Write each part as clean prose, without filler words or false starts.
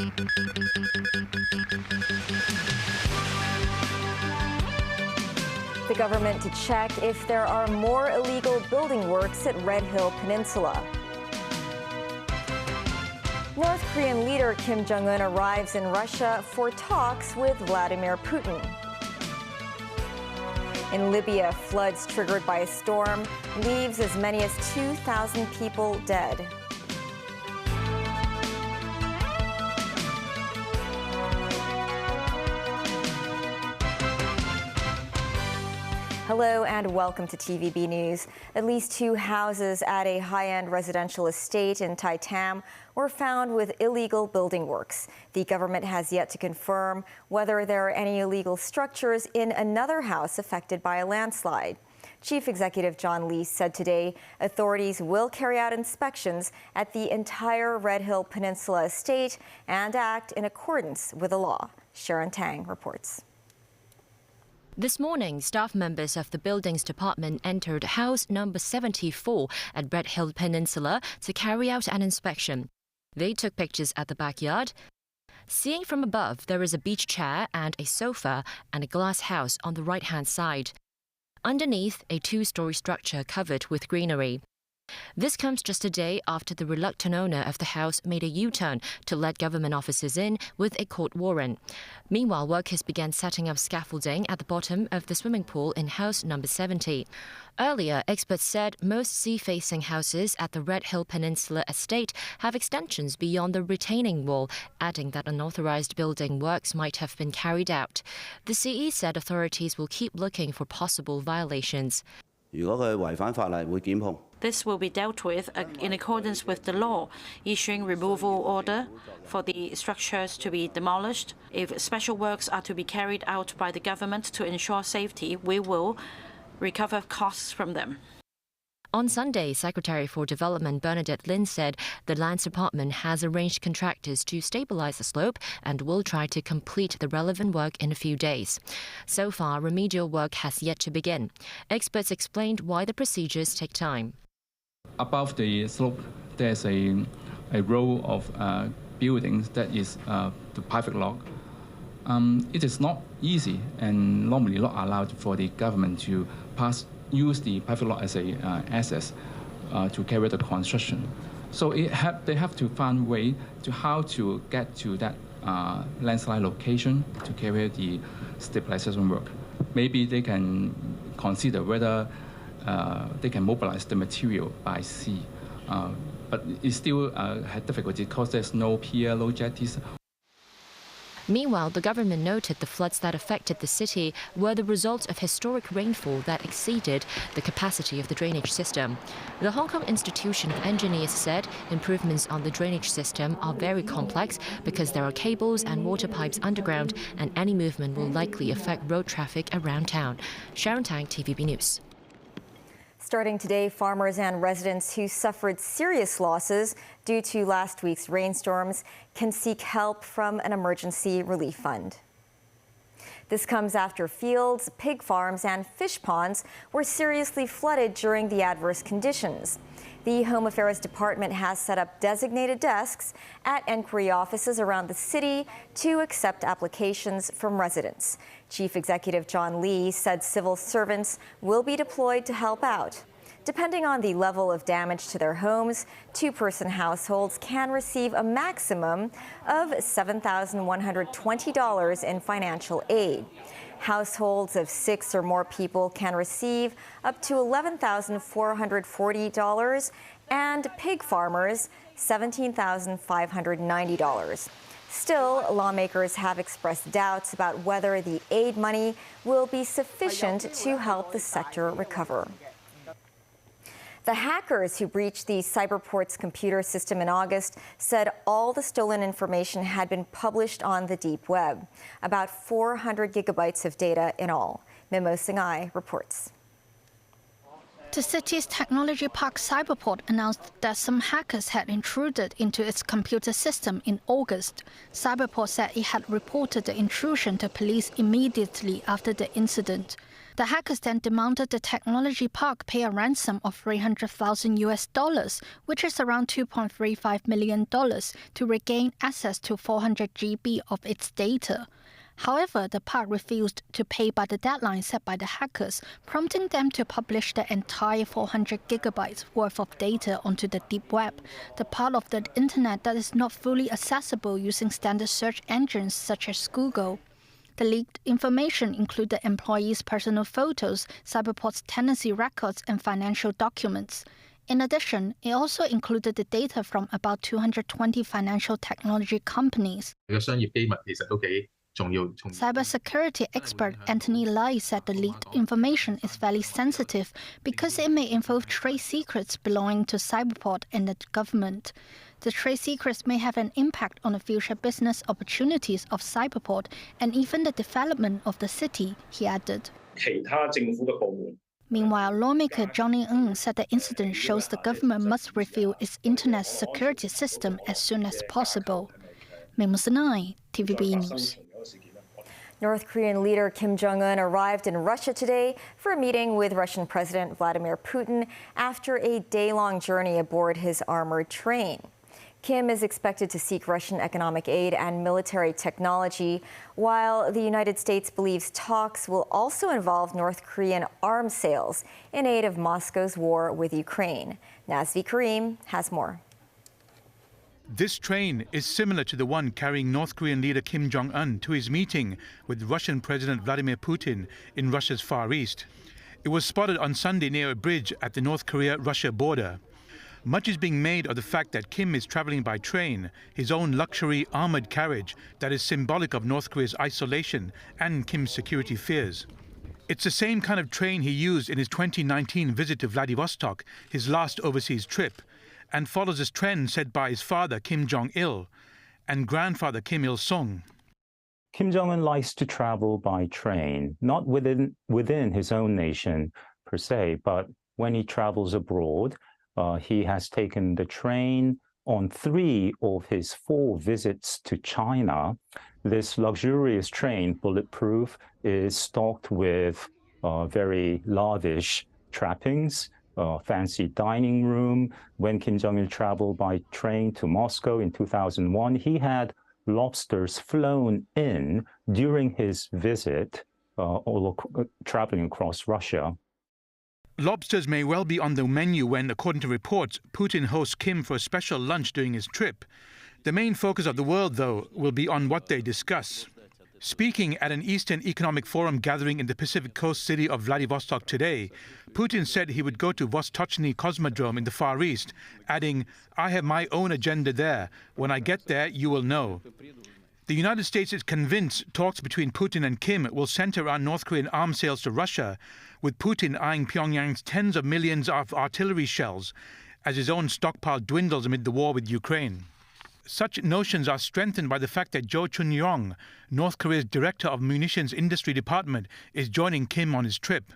The government to check if there are more illegal building works at Red Hill Peninsula. North Korean leader Kim Jong-un arrives in Russia for talks with Vladimir Putin. In Libya, floods triggered by a storm leaves as many as 2,000 people dead. Hello and welcome to TVB News. At least 2 houses at a high-end residential estate in Tai Tam were found with illegal building works. The government has yet to confirm whether there are any illegal structures in another house affected by a landslide. Chief Executive John Lee said today authorities will carry out inspections at the entire Red Hill Peninsula estate and act in accordance with the law. Sharon Tang reports. This morning, staff members of the Buildings Department entered house number 74 at Red Hill Peninsula to carry out an inspection. They took pictures at the backyard. Seeing from above, there is a beach chair and a sofa and a glass house on the right-hand side. Underneath, a 2-story structure covered with greenery. This comes just a day after the reluctant owner of the house made a U-turn to let government officers in with a court warrant. Meanwhile, workers began setting up scaffolding at the bottom of the swimming pool in house number 70. Earlier, experts said most sea-facing houses at the Red Hill Peninsula estate have extensions beyond the retaining wall, adding that unauthorized building works might have been carried out. The CE said authorities will keep looking for possible violations. This will be dealt with in accordance with the law, issuing removal order for the structures to be demolished. If special works are to be carried out by the government to ensure safety, we will recover costs from them. On Sunday, Secretary for Development Bernadette Lin said the Lands Department has arranged contractors to stabilize the slope and will try to complete the relevant work in a few days. So far, remedial work has yet to begin. Experts explained why the procedures take time. Above the slope, there's a row of buildings that is the private lot. It is not easy and normally not allowed for the government to use the private lot as a asset to carry the construction. So they have to find a way to how to get to that landslide location to carry the stabilization work. Maybe they can consider whether they can mobilize the material by sea, but it's still had difficulty because there's no pier, no jetties. Meanwhile, the government noted the floods that affected the city were the result of historic rainfall that exceeded the capacity of the drainage system. The Hong Kong Institution of Engineers said improvements on the drainage system are very complex because there are cables and water pipes underground, and any movement will likely affect road traffic around town. Sharon Tang, TVB News. Starting today, farmers and residents who suffered serious losses due to last week's rainstorms can seek help from an emergency relief fund. This comes after fields, pig farms, and fish ponds were seriously flooded during the adverse conditions. The Home Affairs Department has set up designated desks at enquiry offices around the city to accept applications from residents. Chief Executive John Lee said civil servants will be deployed to help out. Depending on the level of damage to their homes, 2-person households can receive a maximum of $7,120 in financial aid. Households of 6 or more people can receive up to $11,440, and pig farmers $17,590. Still, lawmakers have expressed doubts about whether the aid money will be sufficient to help the sector recover. The hackers who breached the Cyberport's computer system in August said all the stolen information had been published on the deep web, about 400 gigabytes of data in all. Mimo Singhai reports. The city's technology park Cyberport announced that some hackers had intruded into its computer system in August. Cyberport said it had reported the intrusion to police immediately after the incident. The hackers then demanded the technology park pay a ransom of $300,000, which is around $2.35 million, to regain access to 400 GB of its data. However, the park refused to pay by the deadline set by the hackers, prompting them to publish the entire 400 gigabytes worth of data onto the deep web, the part of the internet that is not fully accessible using standard search engines such as Google. The leaked information included employees' personal photos, Cyberport's tenancy records, and financial documents. In addition, it also included the data from about 220 financial technology companies. Cybersecurity expert Anthony Lai said the leaked information is fairly sensitive because it may involve trade secrets belonging to Cyberport and the government. The trade secrets may have an impact on the future business opportunities of Cyberport and even the development of the city, he added. Meanwhile, lawmaker Jong-un said the incident shows the government must review its internet security system as soon as possible. Mei-Musanai, TVB News. North Korean leader Kim Jong-un arrived in Russia today for a meeting with Russian President Vladimir Putin after a day-long journey aboard his armored train. Kim is expected to seek Russian economic aid and military technology, while the United States believes talks will also involve North Korean arms sales in aid of Moscow's war with Ukraine. Nazvi Karim has more. This train is similar to the one carrying North Korean leader Kim Jong-un to his meeting with Russian President Vladimir Putin in Russia's Far East. It was spotted on Sunday near a bridge at the North Korea-Russia border. Much is being made of the fact that Kim is traveling by train, his own luxury armored carriage that is symbolic of North Korea's isolation and Kim's security fears. It's the same kind of train he used in his 2019 visit to Vladivostok, his last overseas trip, and follows this trend set by his father, Kim Jong-il, and grandfather, Kim Il-sung. Kim Jong-un likes to travel by train, not within his own nation per se, but when he travels abroad, he has taken the train on 3 of his 4 visits to China. This luxurious train, bulletproof, is stocked with very lavish trappings, fancy dining room. When Kim Jong-il traveled by train to Moscow in 2001, he had lobsters flown in during his visit, traveling across Russia. Lobsters may well be on the menu when, according to reports, Putin hosts Kim for a special lunch during his trip. The main focus of the world, though, will be on what they discuss. Speaking at an Eastern Economic Forum gathering in the Pacific Coast city of Vladivostok today, Putin said he would go to Vostochny Cosmodrome in the Far East, adding, "I have my own agenda there. When I get there, you will know." The United States is convinced talks between Putin and Kim will center around North Korean arms sales to Russia, with Putin eyeing Pyongyang's tens of millions of artillery shells as his own stockpile dwindles amid the war with Ukraine. Such notions are strengthened by the fact that Jo Chun-yong, North Korea's director of munitions industry department, is joining Kim on his trip.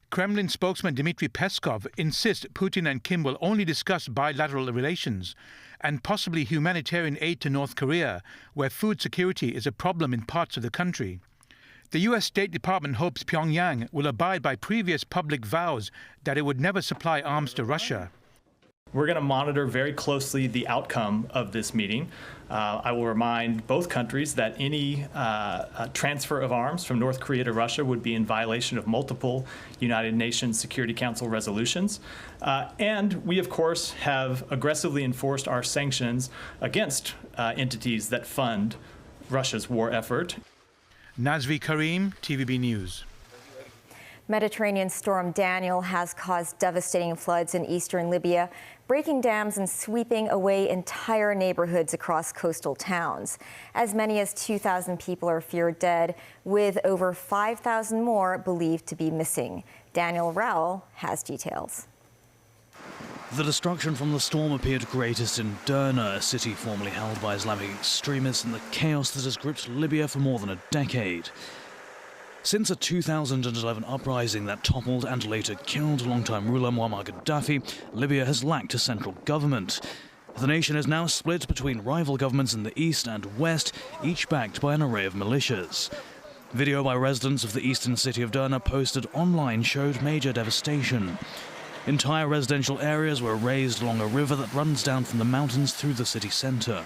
Kremlin spokesman Dmitry Peskov insists Putin and Kim will only discuss bilateral relations and possibly humanitarian aid to North Korea, where food security is a problem in parts of the country. The U.S. State Department hopes Pyongyang will abide by previous public vows that it would never supply arms to Russia. We're going to monitor very closely the outcome of this meeting. I will remind both countries that any transfer of arms from North Korea to Russia would be in violation of multiple United Nations Security Council resolutions. And we, of course, have aggressively enforced our sanctions against entities that fund Russia's war effort. Nazvi Karim, TVB News. Mediterranean storm Daniel has caused devastating floods in eastern Libya, breaking dams and sweeping away entire neighborhoods across coastal towns. As many as 2,000 people are feared dead, with over 5,000 more believed to be missing. Daniel Rowell has details. The destruction from the storm appeared greatest in Derna, a city formerly held by Islamic extremists, and the chaos that has gripped Libya for more than a decade. Since a 2011 uprising that toppled and later killed longtime ruler Muammar Gaddafi, Libya has lacked a central government. The nation is now split between rival governments in the east and west, each backed by an array of militias. Video by residents of the eastern city of Derna posted online showed major devastation. Entire residential areas were razed along a river that runs down from the mountains through the city centre.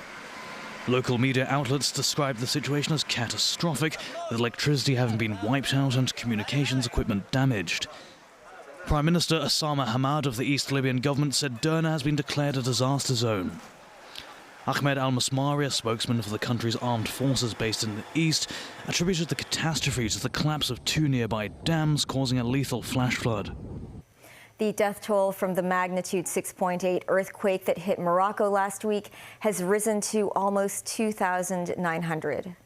Local media outlets described the situation as catastrophic, with electricity having been wiped out and communications equipment damaged. Prime Minister Osama Hamad of the East Libyan government said Derna has been declared a disaster zone. Ahmed al-Masmari, a spokesman for the country's armed forces based in the east, attributed the catastrophe to the collapse of two nearby dams, causing a lethal flash flood. The death toll from the magnitude 6.8 earthquake that hit Morocco last week has risen to almost 2,900.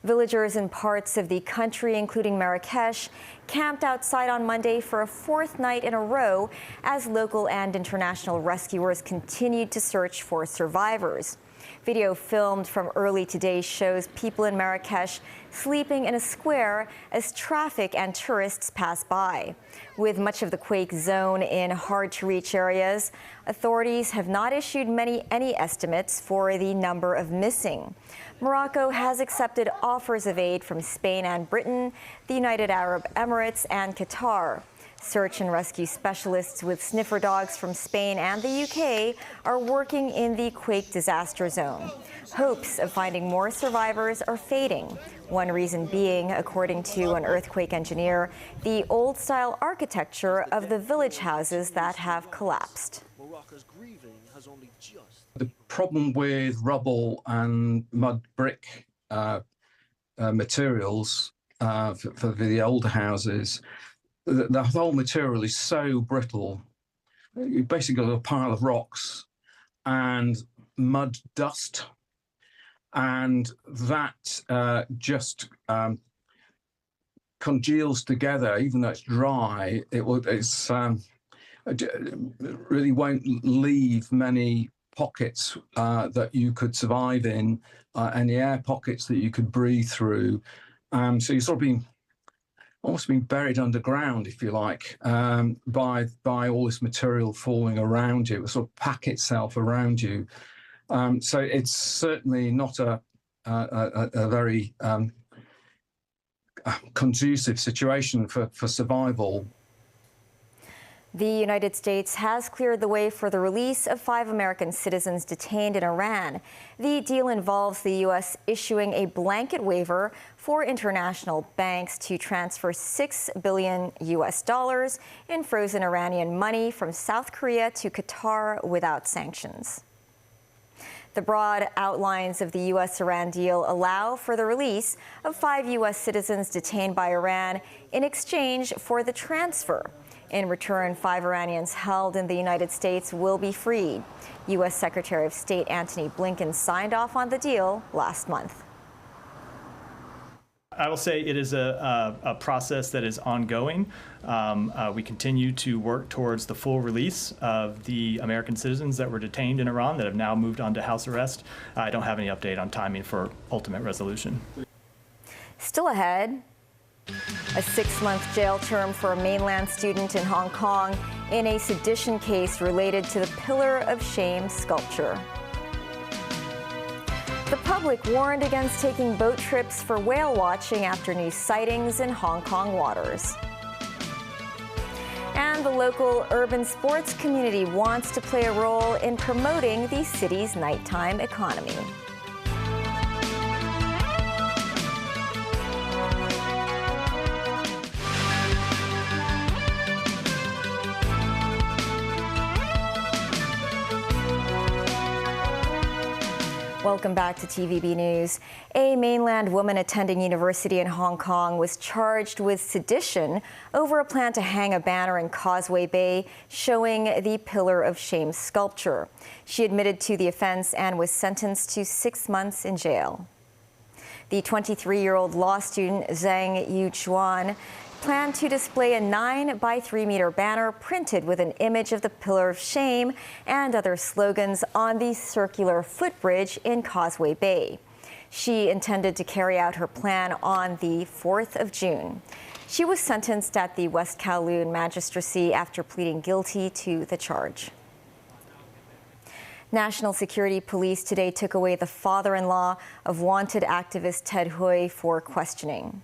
Villagers in parts of the country, including Marrakesh, camped outside on Monday for a fourth night in a row as local and international rescuers continued to search for survivors. Video filmed from early today shows people in Marrakesh sleeping in a square as traffic and tourists pass by. With much of the quake zone in hard-to-reach areas, authorities have not issued any estimates for the number of missing. Morocco has accepted offers of aid from Spain and Britain, the United Arab Emirates, and Qatar. Search and rescue specialists with sniffer dogs from Spain and the UK are working in the quake disaster zone. Hopes of finding more survivors are fading. One reason being, according to an earthquake engineer, the old-style architecture of the village houses that have collapsed. The problem with rubble and mud brick materials for the older houses, the whole material is so brittle. You basically got a pile of rocks and mud dust, and that just congeals together. Even though it's dry, it really won't leave many pockets that you could survive in, any air pockets that you could breathe through. So you're sort of almost being buried underground, if you like, by all this material falling around you. It will sort of pack itself around you. So it's certainly not a very conducive situation for survival. The United States has cleared the way for the release of 5 American citizens detained in Iran. The deal involves the U.S. issuing a blanket waiver for international banks to transfer $6 billion in frozen Iranian money from South Korea to Qatar without sanctions. The broad outlines of the U.S.-Iran deal allow for the release of 5 U.S. citizens detained by Iran in exchange for the transfer. In return, 5 Iranians held in the United States will be freed. U.S. Secretary of State Antony Blinken signed off on the deal last month. I will say it is a process that is ongoing. We continue to work towards the full release of the American citizens that were detained in Iran that have now moved on to house arrest. I don't have any update on timing for ultimate resolution. Still ahead, a 6-month jail term for a mainland student in Hong Kong in a sedition case related to the Pillar of Shame sculpture. The public warned against taking boat trips for whale watching after new sightings in Hong Kong waters. And the local urban sports community wants to play a role in promoting the city's nighttime economy. Welcome back to TVB News. A mainland woman attending university in Hong Kong was charged with sedition over a plan to hang a banner in Causeway Bay showing the Pillar of Shame sculpture. She admitted to the offense and was sentenced to 6 months in jail. The 23-year-old law student Zhang Yuchuan planned to display a 9 by 3 meter banner printed with an image of the Pillar of Shame and other slogans on the circular footbridge in Causeway Bay. She intended to carry out her plan on the 4th of June. She was sentenced at the West Kowloon Magistracy after pleading guilty to the charge. National Security Police today took away the father-in-law of wanted activist Ted Hui for questioning.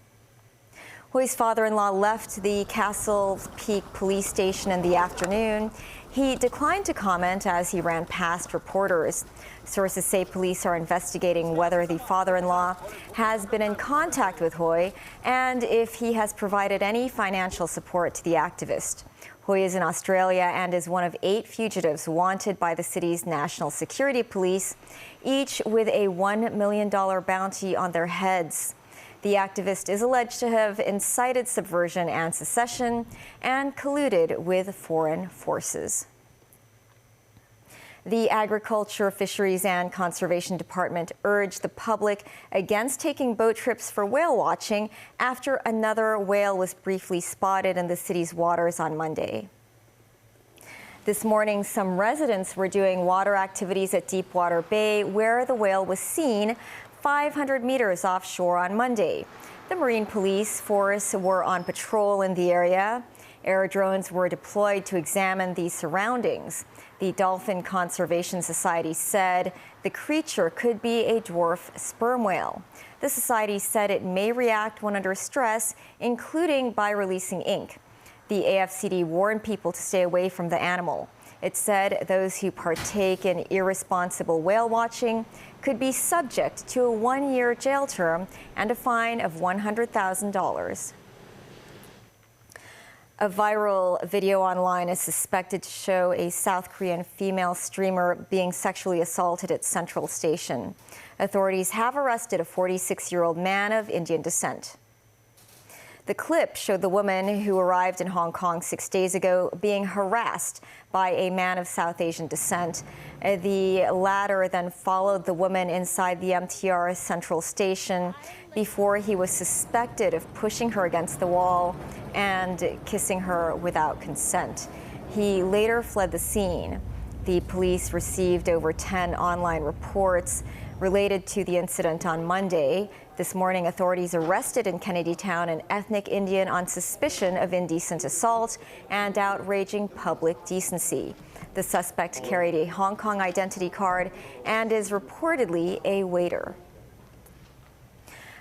Hoy's father-in-law left the Castle Peak police station in the afternoon. He declined to comment as he ran past reporters. Sources say police are investigating whether the father-in-law has been in contact with Hoy and if he has provided any financial support to the activist. Hoy is in Australia and is one of 8 fugitives wanted by the city's National Security Police, each with a $1 million bounty on their heads. The activist is alleged to have incited subversion and secession and colluded with foreign forces. The Agriculture, Fisheries and Conservation Department urged the public against taking boat trips for whale watching after another whale was briefly spotted in the city's waters on Monday. This morning, some residents were doing water activities at Deepwater Bay, where the whale was seen 500 meters offshore on Monday. The Marine Police Force were on patrol in the area. Air drones were deployed to examine the surroundings. The Dolphin Conservation Society said the creature could be a dwarf sperm whale. The society said it may react when under stress, including by releasing ink. The AFCD warned people to stay away from the animal. It said those who partake in irresponsible whale watching could be subject to a 1-year jail term and a fine of $100,000. A viral video online is suspected to show a South Korean female streamer being sexually assaulted at Central Station. Authorities have arrested a 46-year-old man of Indian descent. The clip showed the woman who arrived in Hong Kong 6 days ago being harassed by a man of South Asian descent. The latter then followed the woman inside the MTR Central Station before he was suspected of pushing her against the wall and kissing her without consent. He later fled the scene. The police received over 10 online reports related to the incident on Monday. This morning, authorities arrested in Kennedy Town an ethnic Indian on suspicion of indecent assault and outraging public decency. The suspect carried a Hong Kong identity card and is reportedly a waiter.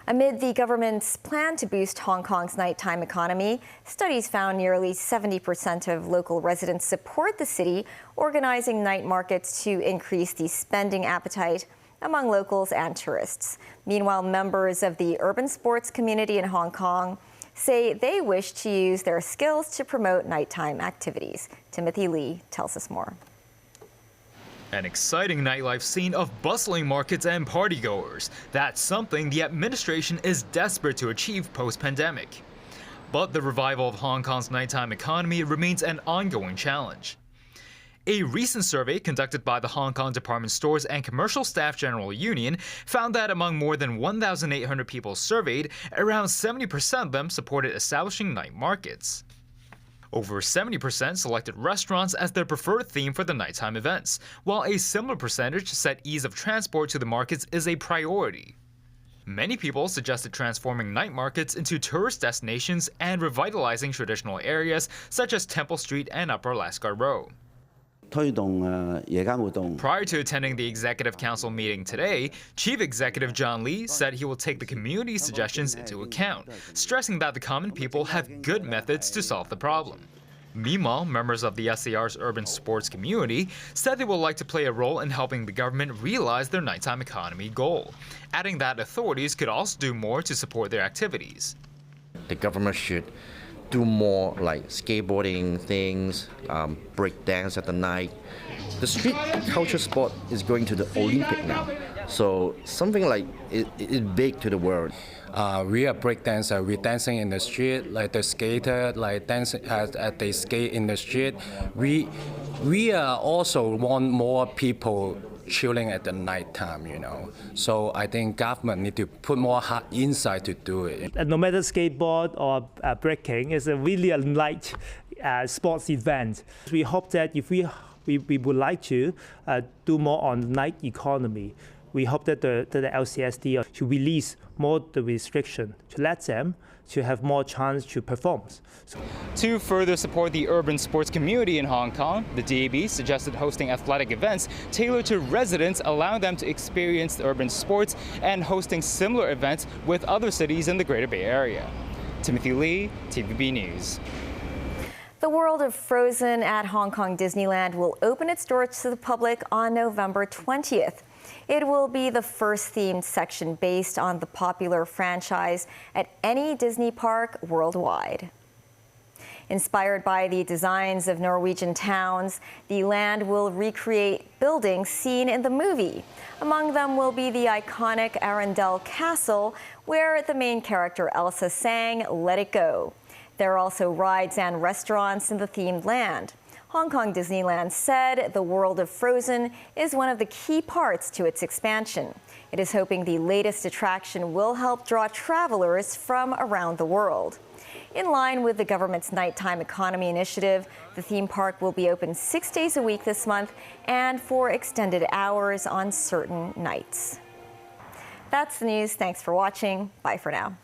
Amid the government's plan to boost Hong Kong's nighttime economy, studies found nearly 70% of local residents support the city organizing night markets to increase the spending appetite among locals and tourists. Meanwhile, members of the urban sports community in Hong Kong say they wish to use their skills to promote nighttime activities. Timothy Lee tells us more. An exciting nightlife scene of bustling markets and partygoers. That's something the administration is desperate to achieve post-pandemic. But the revival of Hong Kong's nighttime economy remains an ongoing challenge. A recent survey conducted by the Hong Kong Department Stores and Commercial Staff General Union found that among more than 1,800 people surveyed, around 70% of them supported establishing night markets. Over 70% selected restaurants as their preferred theme for the nighttime events, while a similar percentage said ease of transport to the markets is a priority. Many people suggested transforming night markets into tourist destinations and revitalizing traditional areas such as Temple Street and Upper Lascar Road. Prior to attending the Executive Council meeting today, Chief Executive John Lee said he will take the community's suggestions into account, stressing that the common people have good methods to solve the problem. Meanwhile, members of the SAR's urban sports community said they would like to play a role in helping the government realize their nighttime economy goal, adding that authorities could also do more to support their activities. The government should do more like skateboarding things, break dance at the night. The street culture sport is going to the Olympic now, so something like it is big to the world. We are break dancer. We're dancing in the street, like the skater, like dancing at they skate in the street. We also want more people chilling at the night time, you know. So I think government need to put more heart inside to do it. No matter skateboard or breaking, it's a really a light sports event. We hope that if we would like to do more on night economy, we hope that the LCSD should release more the restriction to let them to have more chance to perform. To further support the urban sports community in Hong Kong, the DAB suggested hosting athletic events tailored to residents, allowing them to experience the urban sports and hosting similar events with other cities in the Greater Bay Area. Timothy Lee, TVB News. The world of Frozen at Hong Kong Disneyland will open its doors to the public on November 20th. It will be the first themed section based on the popular franchise at any Disney park worldwide. Inspired by the designs of Norwegian towns, the land will recreate buildings seen in the movie. Among them will be the iconic Arendelle Castle, where the main character Elsa sang "Let It Go." There are also rides and restaurants in the themed land. Hong Kong Disneyland said the world of Frozen is one of the key parts to its expansion. It is hoping the latest attraction will help draw travelers from around the world. In line with the government's nighttime economy initiative, the theme park will be open 6 days a week this month and for extended hours on certain nights. That's the news. Thanks for watching. Bye for now.